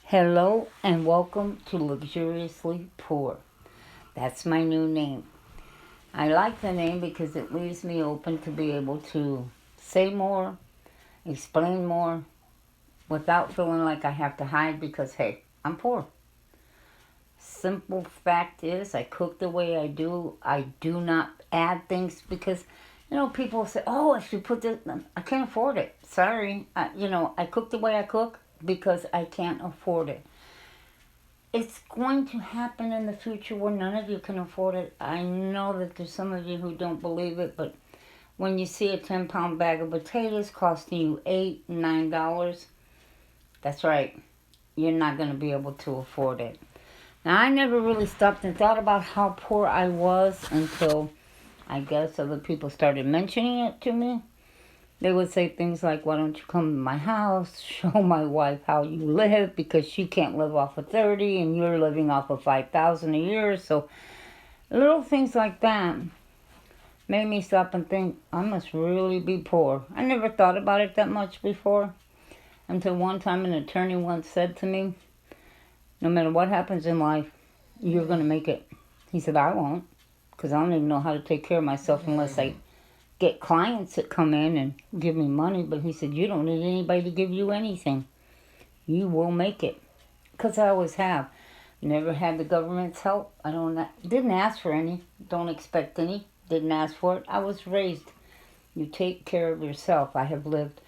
Hello and welcome to Luxuriously Poor. That's my new name. I like the name because it leaves me open to be able to say more, explain more, without feeling like I have to hide because, hey, I'm poor. Simple fact is, I cook the way I do. I do not add things because, people say, oh, if you put this, I can't afford it. Sorry. I cook the way I cook because I can't afford it. It's going to happen in the future where none of you can afford it. I know that there's some of you who don't believe it, but when you see a 10-pound bag of potatoes costing you $8, $9, that's right, you're not going to be able to afford it. Now, I never really stopped and thought about how poor I was until I guess other people started mentioning it to me. They would say things like, why don't you come to my house, show my wife how you live, because she can't live off of 30 and you're living off of 5,000 a year. So little things like that made me stop and think, I must really be poor. I never thought about it that much before until one time an attorney once said to me, no matter what happens in life, you're going to make it. He said, I won't, because I don't even know how to take care of myself unless I get clients that come in and give me money. But he said, you don't need anybody to give you anything. You will make it. Because I always have. Never had the government's help. Didn't ask for any. Don't expect any. Didn't ask for it. I was raised. You take care of yourself. I have lived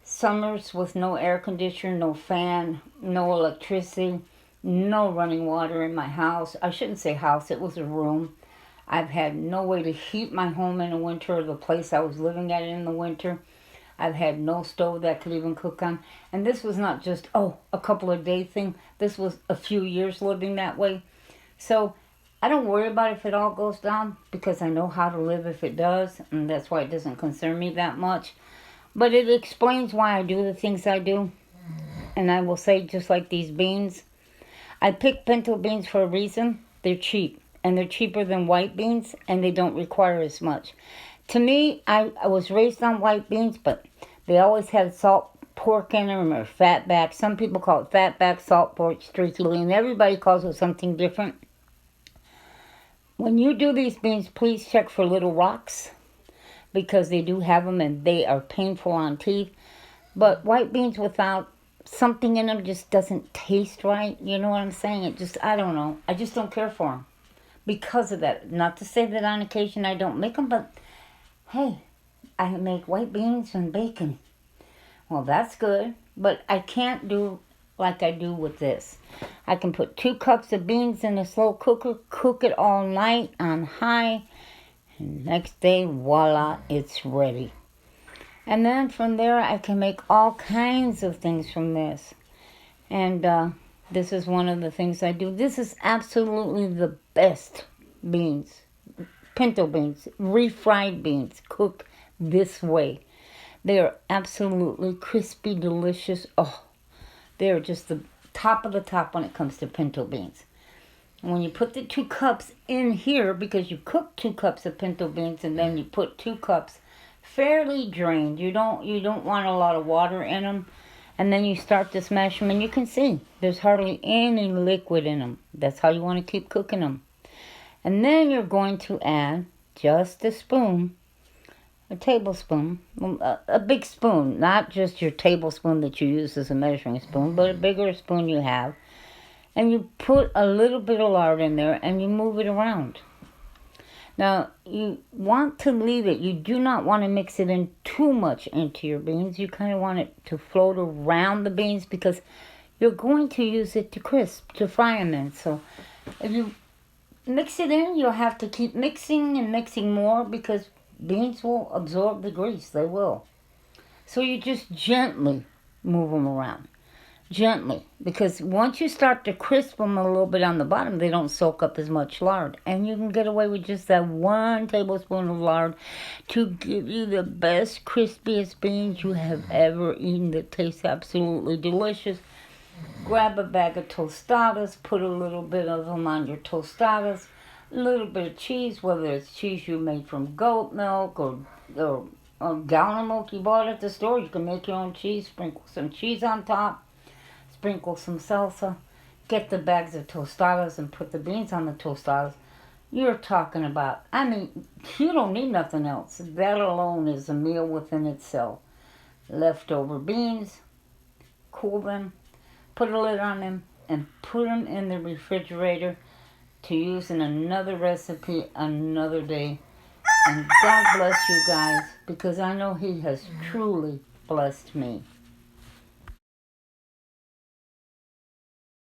summers with no air conditioner, no fan, no electricity, no running water in my house. I shouldn't say house. It was a room. I've had no way to heat my home in the winter or the place I was living at in the winter. I've had no stove that could even cook on. And this was not just, a couple of day thing. This was a few years living that way. So I don't worry about if it all goes down because I know how to live if it does. And that's why it doesn't concern me that much. But it explains why I do the things I do. And I will say, just like these beans, I picked pinto beans for a reason. They're cheap. And they're cheaper than white beans, and they don't require as much. To me, I was raised on white beans, but they always had salt pork in them or fatback. Some people call it fatback, salt pork, streaky, and everybody calls it something different. When you do these beans, please check for little rocks because they do have them and they are painful on teeth. But white beans without something in them just doesn't taste right. You know what I'm saying? I don't know. I just don't care for them because of that. Not to say that on occasion I don't make them, but hey, I make white beans and bacon. Well, that's good, but I can't do like I do with this. I can put 2 cups of beans in a slow cooker, cook it all night on high, and next day, voila, it's ready. And then from there, I can make all kinds of things from this. And this is one of the things I do. This is absolutely the best beans. Pinto beans, refried beans, cooked this way. They are absolutely crispy, delicious. Oh, they are just the top of the top when it comes to pinto beans. And when you put the 2 cups in here, because you cook 2 cups of pinto beans and then you put 2 cups fairly drained. You don't want a lot of water in them. And then you start to smash them and you can see there's hardly any liquid in them. That's how you want to keep cooking them. And then you're going to add just a spoon, a tablespoon, a big spoon, not just your tablespoon that you use as a measuring spoon, but a bigger spoon you have. And you put a little bit of lard in there and you move it around. Now, you want to leave it. You do not want to mix it in too much into your beans. You kind of want it to float around the beans because you're going to use it to crisp, to fry them in. So if you mix it in, you'll have to keep mixing and mixing more because beans will absorb the grease. They will. So you just gently move them around. Gently. Because once you start to crisp them a little bit on the bottom, they don't soak up as much lard. And you can get away with just that 1 tablespoon of lard to give you the best, crispiest beans you have ever eaten that taste absolutely delicious. Grab a bag of tostadas, put a little bit of them on your tostadas, a little bit of cheese, whether it's cheese you made from goat milk or a gallon of milk you bought at the store. You can make your own cheese, sprinkle some cheese on top, sprinkle some salsa, get the bags of tostadas and put the beans on the tostadas. You're talking about, I mean, you don't need nothing else. That alone is a meal within itself. Leftover beans, cool them, put a lid on them, and put them in the refrigerator to use in another recipe another day. And God bless you guys, because I know He has truly blessed me.